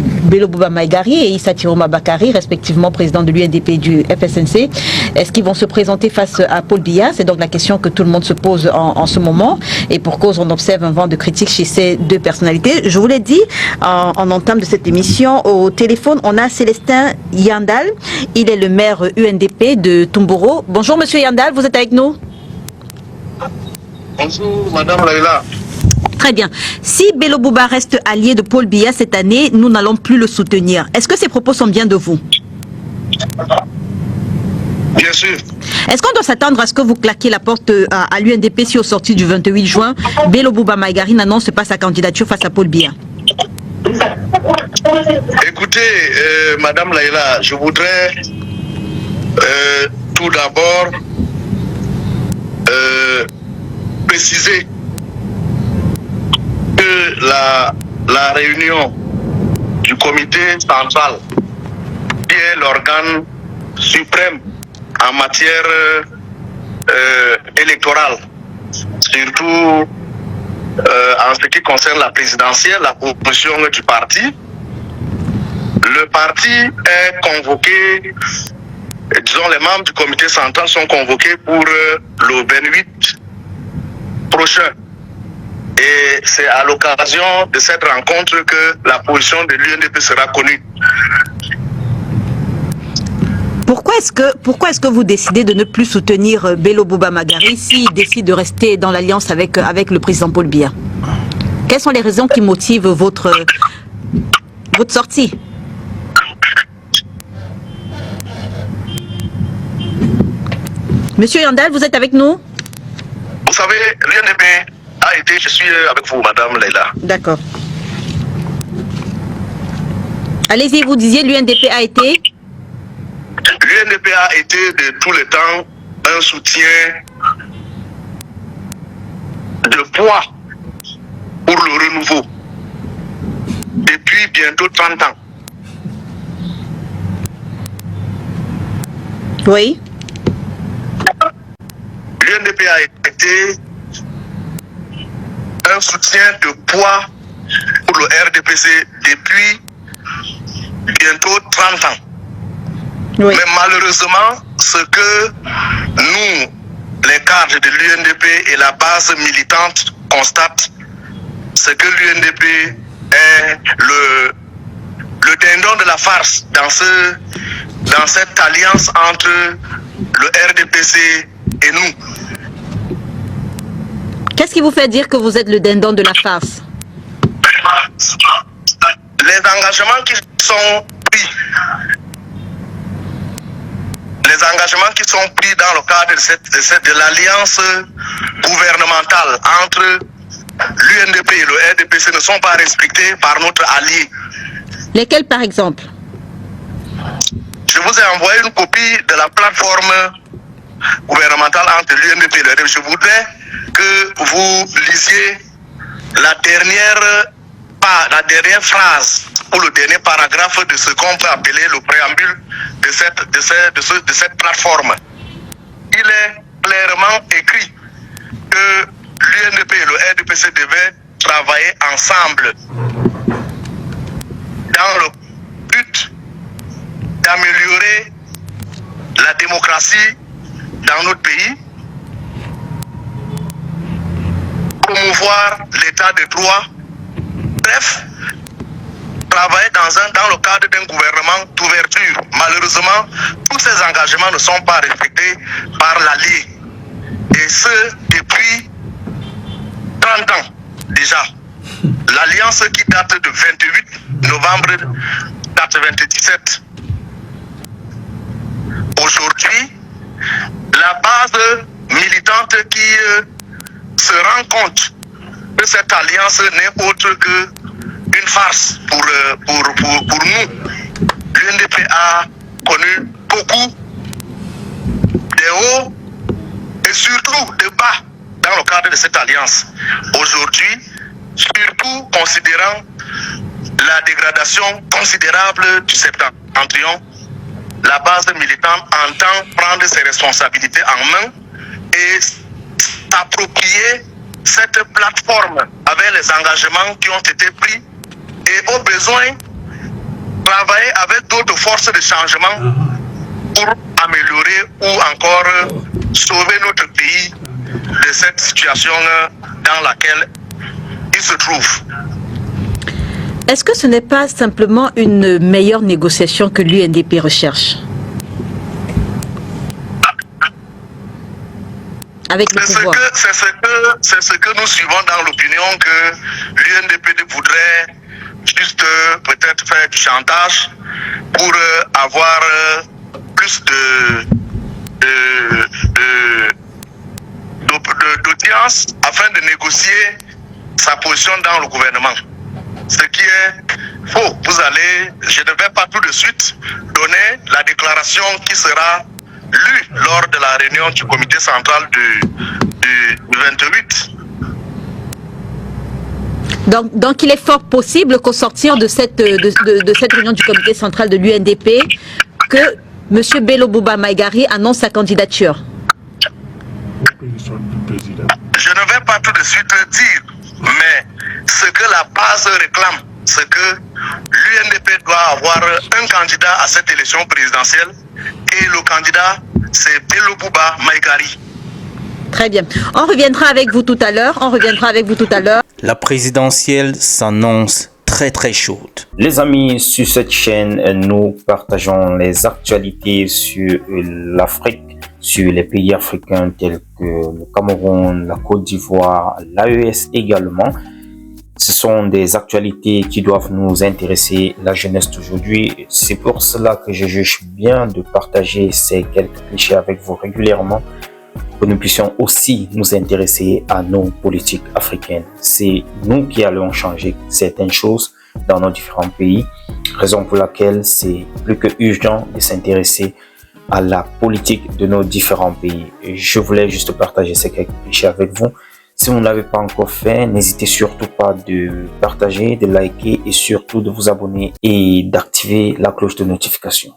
Bello Bouba Maïgari et Issa Tiroma Bakari, respectivement président de l'UNDP et du FSNC. Est-ce qu'ils vont se présenter face à Paul Biya? C'est donc la question que tout le monde se pose en ce moment. Et pour cause, on observe un vent de critiques chez ces deux personnalités. Je vous l'ai dit en entame de cette émission, au téléphone, on a Célestin Yandal. Il est le maire UNDP de Tumboro. Bonjour Monsieur Yandal, vous êtes avec nous? Bonjour Madame Laila. Très bien. Si Bello Bouba reste allié de Paul Biya cette année, nous n'allons plus le soutenir. Est-ce que ces propos sont bien de vous? Bien sûr. Est-ce qu'on doit s'attendre à ce que vous claquiez la porte à l'UNDP si au sorti du 28 juin, Bello Bouba Maïgari n'annonce pas sa candidature face à Paul Biya? Écoutez, Madame Laila, je voudrais tout d'abord préciser que la réunion du comité central, qui est l'organe suprême en matière électorale, surtout en ce qui concerne la présidentielle, la proposition du parti, le parti est convoqué, disons les membres du comité central sont convoqués pour le 28 prochain. Et c'est à l'occasion de cette rencontre que la position de l'UNDP sera connue. Pourquoi est-ce que vous décidez de ne plus soutenir Bello Bouba Maïgari s'il décide de rester dans l'alliance avec le président Paul Biya? Quelles sont les raisons qui motivent votre sortie? Monsieur Yandal, vous êtes avec nous? Vous savez, l'UNDP a été, je suis avec vous, Madame Leila. D'accord. Allez-y, vous disiez l'UNDP a été? L'UNDP a été de tout le temps un soutien de poids pour le renouveau depuis bientôt 30 ans. Oui. L'UNDP a été un soutien de poids pour le RDPC depuis bientôt 30 ans. Oui. Mais malheureusement, ce que nous, les cadres de l'UNDP et la base militante constatent, c'est que l'UNDP est le dindon de la farce dans cette alliance entre le RDPC et nous. Qu'est-ce qui vous fait dire que vous êtes le dindon de la farce? Les engagements qui sont pris, dans le cadre de l'alliance gouvernementale entre l'UNDP et le RDPC ne sont pas respectés par notre allié. Lesquels par exemple? Je vous ai envoyé une copie de la plateforme gouvernementale entre l'UNDP et le RDPC. Je voudrais que vous lisiez la dernière phrase ou le dernier paragraphe de ce qu'on peut appeler le préambule de cette plateforme. Il est clairement écrit que l'UNDP et le RDPC devaient travailler ensemble dans le but d'améliorer la démocratie dans notre pays, promouvoir l'état de droit, bref, travailler dans le cadre d'un gouvernement d'ouverture. Malheureusement, tous ces engagements ne sont pas respectés par l'allié. Et ce, depuis 30 ans déjà. L'alliance qui date de 28 novembre 1997. Aujourd'hui, la base militante qui se rend compte que cette alliance n'est autre qu'une farce pour nous. L'UNDP a connu beaucoup de hauts et surtout de bas dans le cadre de cette alliance. Aujourd'hui, surtout considérant la dégradation considérable du septentrion, la base militante entend prendre ses responsabilités en main et s'approprier cette plateforme avec les engagements qui ont été pris et au besoin travailler avec d'autres forces de changement pour améliorer ou encore sauver notre pays de cette situation dans laquelle il se trouve. Est-ce que ce n'est pas simplement une meilleure négociation que l'UNDP recherche avec le pouvoir? C'est ce que nous suivons dans l'opinion, que l'UNDP voudrait juste peut-être faire du chantage pour avoir plus d'audience afin de négocier sa position dans le gouvernement. Ce qui est faux. Je ne vais pas tout de suite donner la déclaration qui sera lue lors de la réunion du comité central du 28. Donc il est fort possible qu'au sortir de cette réunion du comité central de l'UNDP, que M. Bello Bouba Maïgari annonce sa candidature. Je ne vais pas tout de suite le dire, mais ce que la base réclame, c'est que l'UNDP doit avoir un candidat à cette élection présidentielle, et le candidat, c'est Bello Bouba Maïgari. Très bien. On reviendra avec vous tout à l'heure. La présidentielle s'annonce très chaude. Les amis, sur cette chaîne, nous partageons les actualités sur l'Afrique, sur les pays africains tels que le Cameroun, la Côte d'Ivoire, l'AES également. Ce sont des actualités qui doivent nous intéresser, la jeunesse d'aujourd'hui. C'est pour cela que je juge bien de partager ces quelques clichés avec vous régulièrement, pour que nous puissions aussi nous intéresser à nos politiques africaines. C'est nous qui allons changer certaines choses dans nos différents pays, raison pour laquelle c'est plus que urgent de s'intéresser à la politique de nos différents pays. Je voulais juste partager ces quelques clichés avec vous. Si vous ne l'avez pas encore fait, n'hésitez surtout pas de partager, de liker et surtout de vous abonner et d'activer la cloche de notification.